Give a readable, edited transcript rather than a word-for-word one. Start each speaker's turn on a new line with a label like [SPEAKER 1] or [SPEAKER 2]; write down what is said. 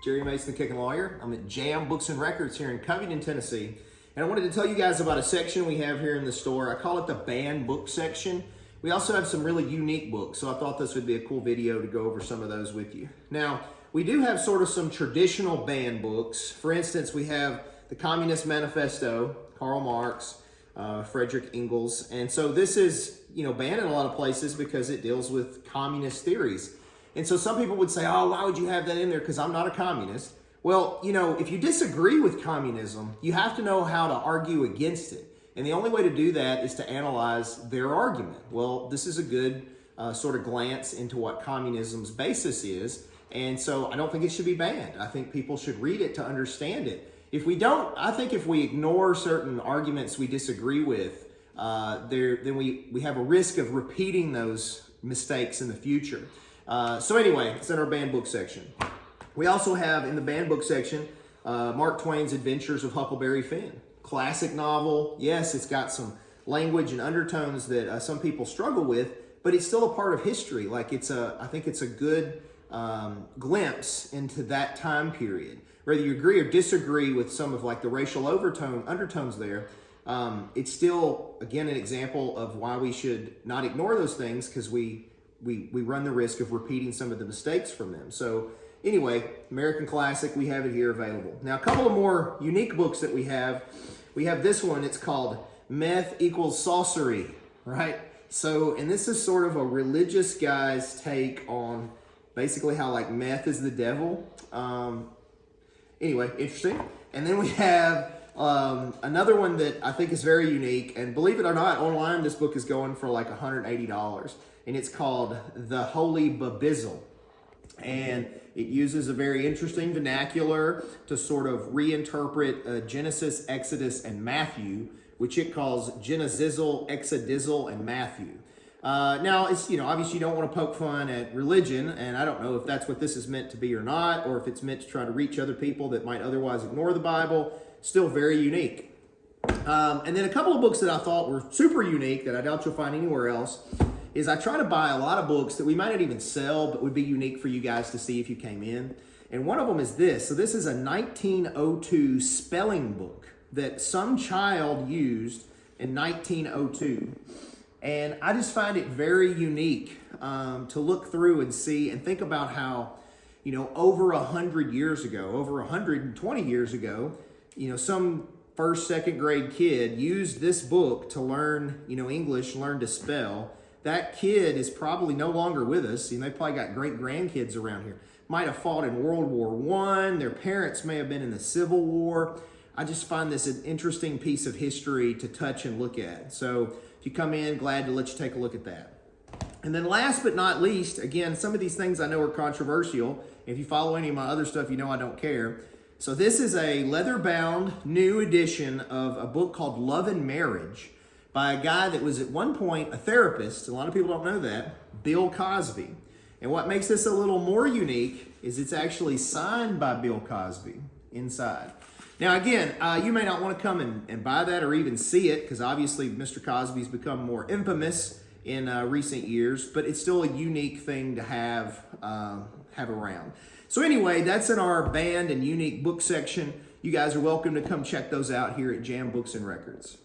[SPEAKER 1] Jerry Mason, the Kicking Lawyer. I'm at Jam Books and Records here in Covington, Tennessee. And I wanted to tell you guys about a section we have here in the store. I call it the banned book section. We also have some really unique books, so I thought this would be a cool video to go over some of those with you. Now, we do have sort of some traditional banned books. For instance, we have the Communist Manifesto, Karl Marx, Friedrich Engels. And so this is, banned in a lot of places because it deals with communist theories. And so some people would say, oh, why would you have that in there? Because I'm not a communist. Well, if you disagree with communism, you have to know how to argue against it. And the only way to do that is to analyze their argument. Well, this is a good sort of glance into what communism's basis is. And so I don't think it should be banned. I think people should read it to understand it. If we don't, I think if we ignore certain arguments we disagree with, then we have a risk of repeating those mistakes in the future. So anyway, it's in our banned book section. We also have in the banned book section, Mark Twain's Adventures of Huckleberry Finn. Classic novel. Yes, it's got some language and undertones that some people struggle with, but it's still a part of history. I think it's a good glimpse into that time period. Whether you agree or disagree with some of the racial undertones there, it's still, again, an example of why we should not ignore those things, because we run the risk of repeating some of the mistakes from them. So anyway, American Classic, we have it here available. Now, a couple of more unique books that we have. We have this one. It's called Meth Equals Sorcery, right? So, and this is sort of a religious guy's take on basically how meth is the devil. Anyway, interesting. And then we have another one that I think is very unique. And believe it or not, online this book is going for $180. And it's called The Holy Babizzle. And it uses a very interesting vernacular to sort of reinterpret Genesis, Exodus, and Matthew, which it calls Genesizzle, Exodizzle, and Matthew. Now, it's, obviously you don't want to poke fun at religion, and I don't know if that's what this is meant to be or not, or if it's meant to try to reach other people that might otherwise ignore the Bible. Still very unique. And then a couple of books that I thought were super unique that I doubt you'll find anywhere else is I try to buy a lot of books that we might not even sell, but would be unique for you guys to see if you came in. And one of them is this. So this is a 1902 spelling book that some child used in 1902. And I just find it very unique to look through and see and think about how, over 100 years ago, over 120 years ago, some first, second grade kid used this book to learn, English, learn to spell. That kid is probably no longer with us. They probably got great grandkids around here. Might have fought in World War I. Their parents may have been in the Civil War. I just find this an interesting piece of history to touch and look at. So if you come in, glad to let you take a look at that. And then last but not least, again, some of these things I know are controversial. If you follow any of my other stuff, I don't care. So this is a leather-bound new edition of a book called Love and Marriage by a guy that was at one point a therapist. A lot of people don't know that, Bill Cosby. And what makes this a little more unique is it's actually signed by Bill Cosby inside. Now, again, you may not want to come and buy that or even see it, because obviously Mr. Cosby's become more infamous in recent years, but it's still a unique thing to have around. So anyway, that's in our banned and unique book section. You guys are welcome to come check those out here at Jam Books and Records.